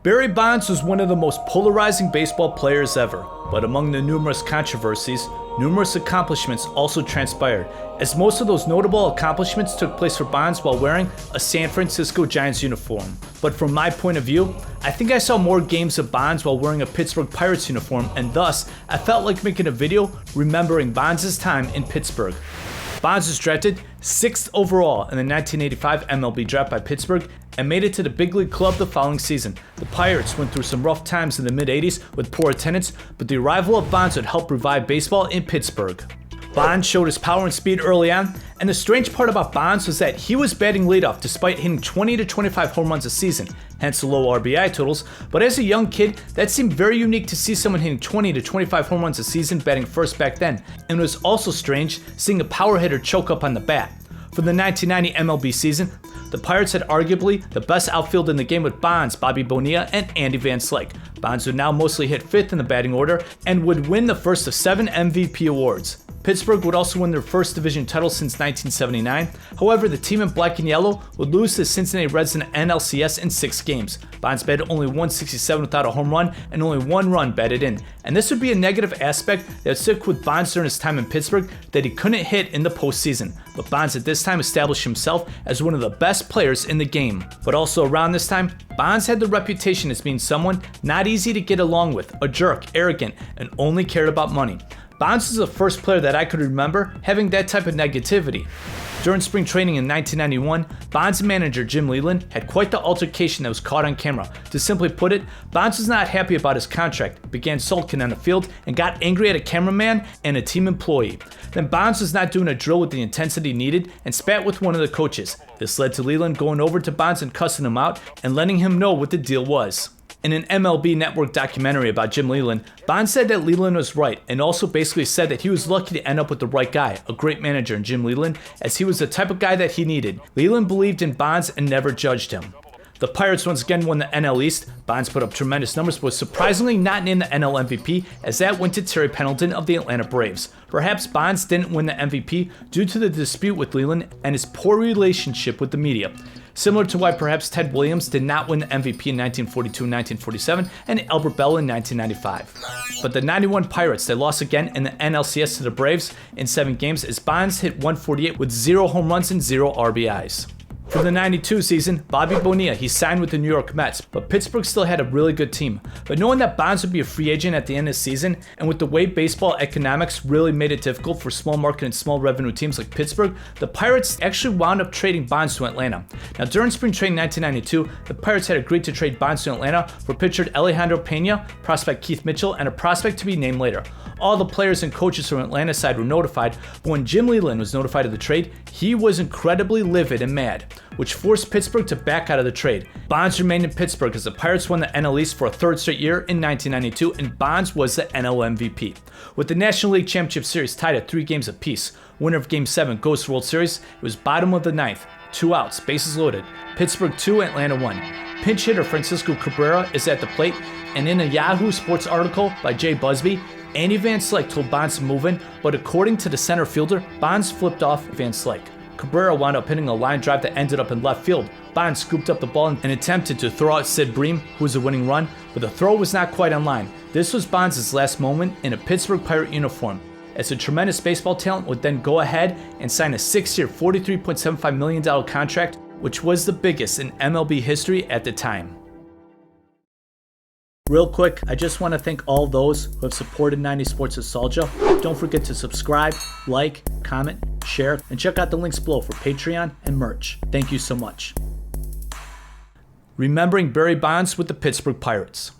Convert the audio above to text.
Barry Bonds was one of the most polarizing baseball players ever, but among the numerous controversies, numerous accomplishments also transpired, as most of those notable accomplishments took place for Bonds while wearing a San Francisco Giants uniform. But from my point of view, I think I saw more games of Bonds while wearing a Pittsburgh Pirates uniform, and thus, I felt like making a video remembering Bonds' time in Pittsburgh. Bonds was drafted 6th overall in the 1985 MLB draft by Pittsburgh and made it to the big league club the following season. The Pirates went through some rough times in the mid-80s with poor attendance, but the arrival of Bonds would help revive baseball in Pittsburgh. Bonds showed his power and speed early on, and the strange part about Bonds was that he was batting leadoff despite hitting 20 to 25 home runs a season, hence the low RBI totals, but as a young kid, that seemed very unique to see someone hitting 20 to 25 home runs a season batting first back then, and it was also strange seeing a power hitter choke up on the bat. For the 1990 MLB season, the Pirates had arguably the best outfield in the game with Bonds, Bobby Bonilla, and Andy Van Slyke. Bonds would now mostly hit 5th in the batting order and would win the first of 7 MVP awards. Pittsburgh would also win their first division title since 1979. However, the team in black and yellow would lose to the Cincinnati Reds in the NLCS in 6 games. Bonds batted only 167 without a home run and only 1 run batted in. And this would be a negative aspect that would stick with Bonds during his time in Pittsburgh, that he couldn't hit in the postseason. But Bonds at this time established himself as one of the best players in the game. But also around this time, Bonds had the reputation as being someone not easy to get along with, a jerk, arrogant, and only cared about money. Bonds was the first player that I could remember having that type of negativity. During spring training in 1991, Bonds' manager Jim Leyland had quite the altercation that was caught on camera. To simply put it, Bonds was not happy about his contract, began sulking on the field, and got angry at a cameraman and a team employee. Then Bonds was not doing a drill with the intensity needed and spat with one of the coaches. This led to Leyland going over to Bonds and cussing him out and letting him know what the deal was. In an MLB Network documentary about Jim Leyland, Bonds said that Leyland was right and also basically said that he was lucky to end up with the right guy, a great manager in Jim Leyland, as he was the type of guy that he needed. Leyland believed in Bonds and never judged him. The Pirates once again won the NL East. Bonds put up tremendous numbers, but was surprisingly not named the NL MVP, as that went to Terry Pendleton of the Atlanta Braves. Perhaps Bonds didn't win the MVP due to the dispute with Leyland and his poor relationship with the media. Similar to why perhaps Ted Williams did not win the MVP in 1942 and 1947 and Albert Bell in 1995. But the 91 Pirates, they lost again in the NLCS to the Braves in 7 games as Bonds hit 148 with 0 home runs and 0 RBIs. For the 92 season, Bobby Bonilla, he signed with the New York Mets, but Pittsburgh still had a really good team. But knowing that Bonds would be a free agent at the end of the season, and with the way baseball economics really made it difficult for small market and small revenue teams like Pittsburgh, the Pirates actually wound up trading Bonds to Atlanta. Now during spring training 1992, the Pirates had agreed to trade Bonds to Atlanta for pitcher Alejandro Pena, prospect Keith Mitchell, and a prospect to be named later. All the players and coaches from Atlanta's side were notified, but when Jim Leyland was notified of the trade, he was incredibly livid and mad, which forced Pittsburgh to back out of the trade. Bonds remained in Pittsburgh as the Pirates won the NL East for a 3rd straight year in 1992, and Bonds was the NL MVP. With the National League Championship Series tied at 3 games apiece, winner of Game 7 goes to World Series. It was bottom of the 9th, 2 outs, bases loaded. Pittsburgh 2, Atlanta 1. Pinch hitter Francisco Cabrera is at the plate, and in a Yahoo Sports article by Jay Busby, Andy Van Slyke told Bonds to move in, but according to the center fielder, Bonds flipped off Van Slyke. Cabrera wound up hitting a line drive that ended up in left field. Bonds scooped up the ball and attempted to throw out Sid Bream, who was a winning run, but the throw was not quite on line. This was Bonds' last moment in a Pittsburgh Pirate uniform, as a tremendous baseball talent would then go ahead and sign a 6-year, $43.75 million contract, which was the biggest in MLB history at the time. Real quick, I just want to thank all those who have supported 90 Sports Nostalgia. Don't forget to subscribe, like, comment, share, and check out the links below for Patreon and merch. Thank you so much. Remembering Barry Bonds with the Pittsburgh Pirates.